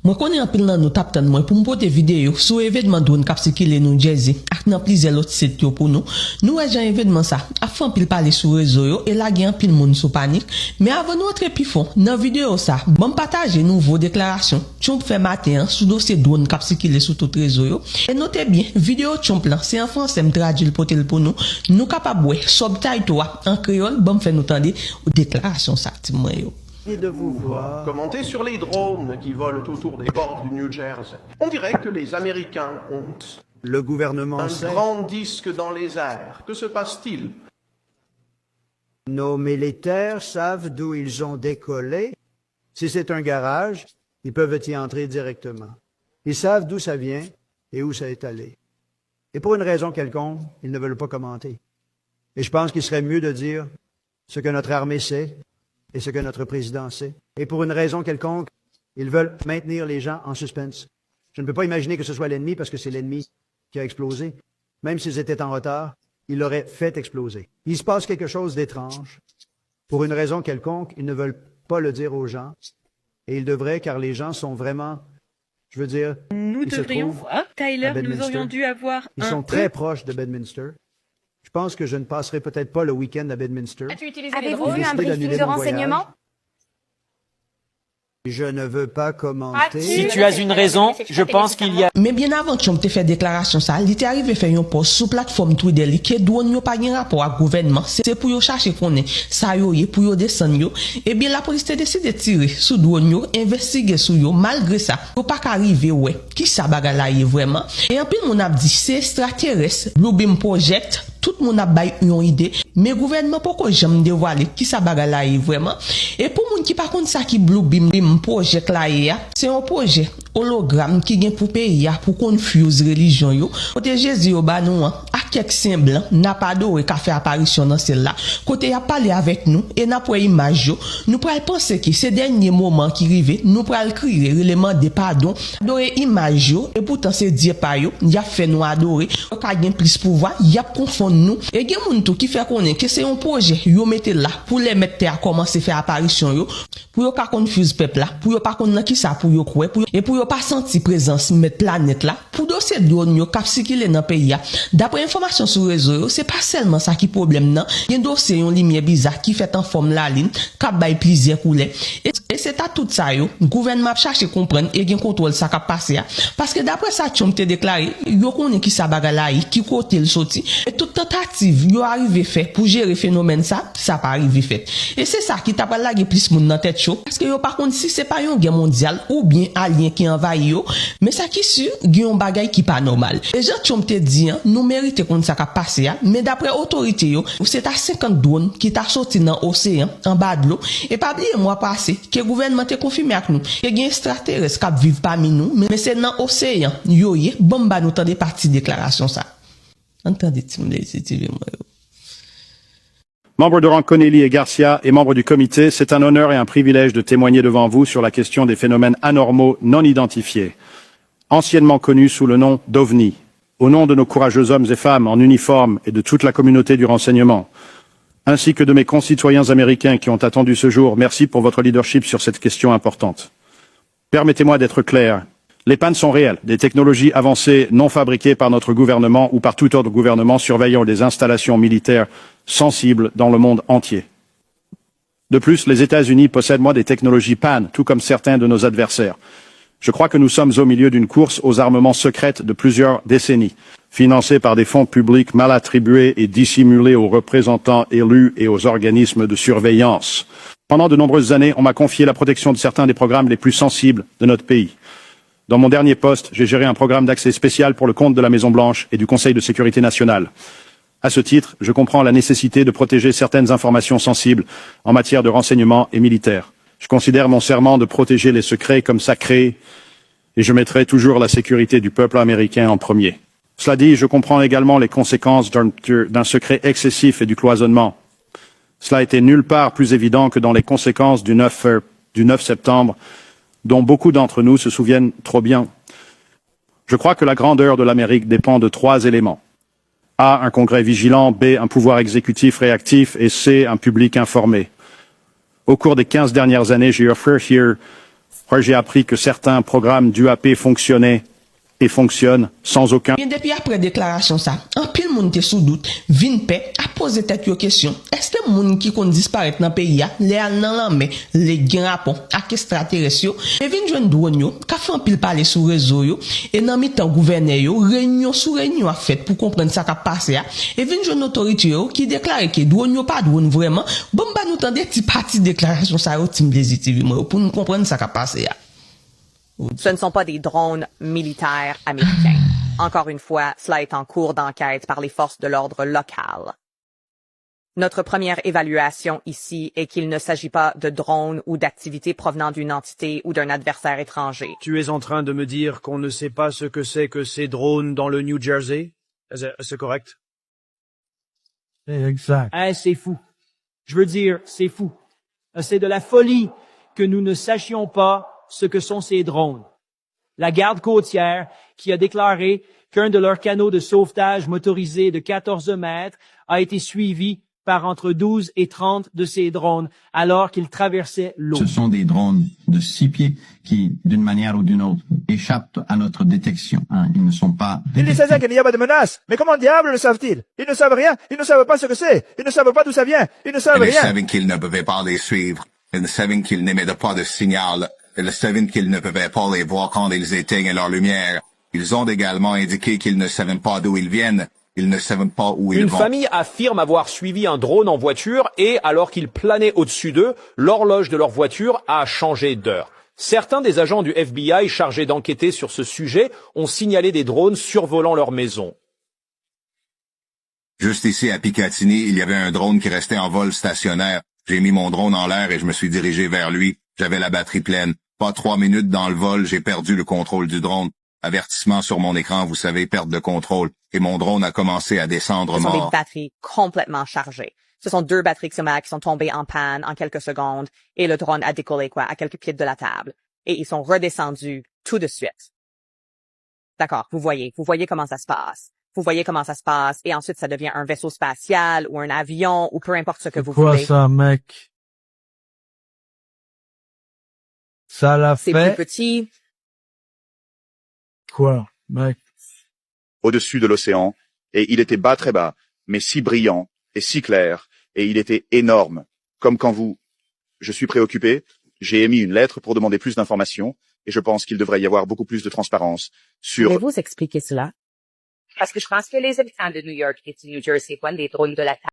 Moi connais un peu dans nous tap moi pour me poster vidéo sur événement drone cap circuler New Jersey ak nan plusieurs autres sites pour nous. Nous agent événement ça. A fait pile parler sur réseau yo et là gen pile monde sous panique. Mais avant nous entrer plus fond dans vidéo ça, bon partager nouveau déclaration. Trump fait matin sous dossier drone cap circuler sur tout réseau yo. Et notez bien, vidéo Trump là, c'est en français me traduit pour nous. Nous capable ouais subtitle en créole, bon fait nous tendre déclaration ça moi yo. De vous voir. Commenter sur les drones qui volent autour des ports du New Jersey. On dirait que les Américains ont Le gouvernement un sait. grand disque dans les airs. Que se passe-t-il? Nos militaires savent d'où ils ont décollé. Si c'est un garage, ils peuvent y entrer directement. Ils savent d'où ça vient et où ça est allé. Et pour une raison quelconque, ils ne veulent pas commenter. Et je pense qu'il serait mieux de dire ce que notre armée sait et ce que notre président sait. Et pour une raison quelconque, ils veulent maintenir les gens en suspense. Je ne peux pas imaginer que ce soit l'ennemi parce que c'est l'ennemi qui a explosé. Même s'ils étaient en retard, ils l'auraient fait exploser. Il se passe quelque chose d'étrange. Pour une raison quelconque, ils ne veulent pas le dire aux gens. Et ils devraient, car les gens sont vraiment, je veux dire, Nous ils se devrions trouvent voir. Tyler, à nous Bedminster. aurions dû avoir Ils sont très proches de Bedminster. Je pense que je ne passerai peut-être pas le week-end à Bedminster. Avez-vous vu un décidé briefing d'annuler de mon renseignement? voyage. Je ne veux pas commenter. Si tu as une raison, je pense qu'il y a... Mais bien avant Trump te fait déclaration ça, il était arrivé faire un post sur plateforme Twitter li que drone yo pas gen rapport avec gouvernement, c'est pour yo chercher connait ça yo yé pour yo descendre yo. Et bien la police a décidé de tirer sur drone yo, investiguer sur yo malgré ça. Yo pas qu'arriver ouais, qui ça baga là yé vraiment. Et en plus mon a dit c'est extraterrestre, Blue Beam Project. Tout le monde a bail une idée, mais gouvernement pourquoi j'aime dévoiler qui ça bagarre là vraiment. Et pour moun qui par contre ça qui Blue Beam Project là c'est un projet hologramme qui vient pour pays pour confuse religion yo. Côté Jésus yo ba nous a quelques symboles n'a pas d'or qu'a fait apparition dans celle-là. Côté a parlé avec nous et n'a pas image yo. Nous pral penser que ces derniers moments qui rivé, nous pral crier l'élément de pardon, adorer image yo et pourtant c'est Dieu pas yo, il a fait nous adorer, qu'a gain plus pouvoir, il a confond nous et gen moun tout qui fait connaître que c'est un projet yo mettez là pour les mettre à commencer faire apparition yo pour yo pas confuse peuple là pour yo pas connait qui ça pour yo croire et pour yo pas sentir présence mettre planète là pour dossier drone yo cap circuler dans pays là d'après information sur réseau c'est pas seulement ça qui problème non gen dossier yon lumière bizarre qui fait en forme la ligne cap bay plusieurs couleurs et c'est à tout ça yo gouvernement chercher comprendre et gen contrôle ça cap passer parce que d'après ça Trump te déclaré yo connait qui ça bagarre là qui côté le sorti et toute tentative yo arrivé fait pour gérer phénomène ça pas arrivé fait et c'est ça qui t'a pas lagué plus moun dans tête chaud parce que yo par contre si c'est pas une guerre mondiale ou bien alien qui envahit yo mais ça qui sûr gen bagay qui pas normal et Jean Trump te dit nous mériter comme ça qu'a passé mais d'après autorité yo c'est à 50 drones qui t'a sorti dans océan en bas de l'eau et pas oublier mois passé que gouvernement te confirmé avec nous que gen extraterrestre qui vivent parmi nous mais c'est dans océan yo yé bomba nous tande partie déclaration ça. Entendez-tu me laisser tirer moi? Membres de rang Connelly et Garcia et membres du comité, c'est un honneur et un privilège de témoigner devant vous sur la question des phénomènes anormaux non identifiés, anciennement connus sous le nom d'OVNI. Au nom de nos courageux hommes et femmes en uniforme et de toute la communauté du renseignement, ainsi que de mes concitoyens américains qui ont attendu ce jour, merci pour votre leadership sur cette question importante. Permettez-moi d'être clair. Les pannes sont réelles, des technologies avancées non fabriquées par notre gouvernement ou par tout autre gouvernement surveillant des installations militaires sensibles dans le monde entier. De plus, les États-Unis possèdent des technologies pannes, tout comme certains de nos adversaires. Je crois que nous sommes au milieu d'une course aux armements secrètes de plusieurs décennies, financée par des fonds publics mal attribués et dissimulés aux représentants élus et aux organismes de surveillance. Pendant de nombreuses années, on m'a confié la protection de certains des programmes les plus sensibles de notre pays. Dans mon dernier poste, j'ai géré un programme d'accès spécial pour le compte de la Maison-Blanche et du Conseil de sécurité nationale. À ce titre, je comprends la nécessité de protéger certaines informations sensibles en matière de renseignement et militaire. Je considère mon serment de protéger les secrets comme sacré et je mettrai toujours la sécurité du peuple américain en premier. Cela dit, je comprends également les conséquences d'un secret excessif et du cloisonnement. Cela était nulle part plus évident que dans les conséquences du 9 septembre, dont beaucoup d'entre nous se souviennent trop bien. Je crois que la grandeur de l'Amérique dépend de 3 éléments. A, un Congrès vigilant, B, un pouvoir exécutif réactif et C, un public informé. Au cours des 15 dernières années, j'ai eu Après, j'ai appris que certains programmes d'UAP fonctionnaient et fonctionnent sans aucun Bien depuis après déclaration ça, en pile moun te sous doute, vin paix a posé tête yo question, est-ce que moun qui kon disparaître dans pays a, les al nan lan mais les gen rapport ak extraterrestre yo, et vin joine drone yo, ka fait en pile parler sous réseau yo, et nan mi temps gouverneur yo, réunion sous réunion a fait pour comprendre ça qui a passé a, et vin joine autorité yo qui déclare que drone yo pas drone vraiment, bon ba nous tande ti parti déclaration ça yo Tim Blazy TV pour nous comprendre ça qui a passé a. Ce ne sont pas des drones militaires américains. Encore une fois, cela est en cours d'enquête par les forces de l'ordre local. Notre première évaluation ici est qu'il ne s'agit pas de drones ou d'activités provenant d'une entité ou d'un adversaire étranger. Tu es en train de me dire qu'on ne sait pas ce que c'est que ces drones dans le New Jersey? C'est correct? Exact. Hein, c'est fou. Je veux dire, c'est fou. C'est de la folie que nous ne sachions pas ce que sont ces drones. La garde côtière qui a déclaré qu'un de leurs canaux de sauvetage motorisés de 14 mètres a été suivi par entre 12 et 30 de ces drones alors qu'ils traversaient l'eau. Ce sont des drones de 6 pieds qui, d'une manière ou d'une autre, échappent à notre détection. Ils ne sont pas Ils disent qu'il n'y a pas de menace. Mais comment diable le savent-ils? Ils ne savent rien. Ils ne savent pas ce que c'est. Ils ne savent pas d'où ça vient. Ils ne savent Ils rien. savaient qu'ils ne pouvaient pas les suivre. Ils savaient qu'ils n'émettaient pas de signal. Ils savaient qu'ils ne pouvaient pas les voir quand ils éteignent leur lumière. Ils ont également indiqué qu'ils ne savaient pas d'où ils viennent. Ils ne savent pas où ils vont. Une famille affirme avoir suivi un drone en voiture et, alors qu'il planait au-dessus d'eux, l'horloge de leur voiture a changé d'heure. Certains des agents du FBI chargés d'enquêter sur ce sujet ont signalé des drones survolant leur maison. Juste ici à Picatinny, il y avait un drone qui restait en vol stationnaire. J'ai mis mon drone en l'air et je me suis dirigé vers lui. J'avais la batterie pleine. Pas 3 minutes dans le vol, j'ai perdu le contrôle du drone. Avertissement sur mon écran, vous savez, perte de contrôle. Et mon drone a commencé à descendre Ce sont mort. des batteries complètement chargées. Ce sont 2 batteries XMAC qui sont tombées en panne en quelques secondes et le drone a décollé à quelques pieds de la table. Et ils sont redescendus tout de suite. D'accord, vous voyez comment ça se passe. Vous voyez comment ça se passe et ensuite ça devient un vaisseau spatial ou un avion ou peu importe ce que vous voulez. Quoi ça, mec? Ça l'a C'est fait. plus petit. Quoi, mec? au-dessus de l'océan, et il était bas, très bas, mais si brillant et si clair, et il était énorme. Comme quand je suis préoccupé, j'ai émis une lettre pour demander plus d'informations, et je pense qu'il devrait y avoir beaucoup plus de transparence sur... Pouvez-vous expliquer cela? Parce que je pense que les habitants de New York et du New Jersey prennent des drones de la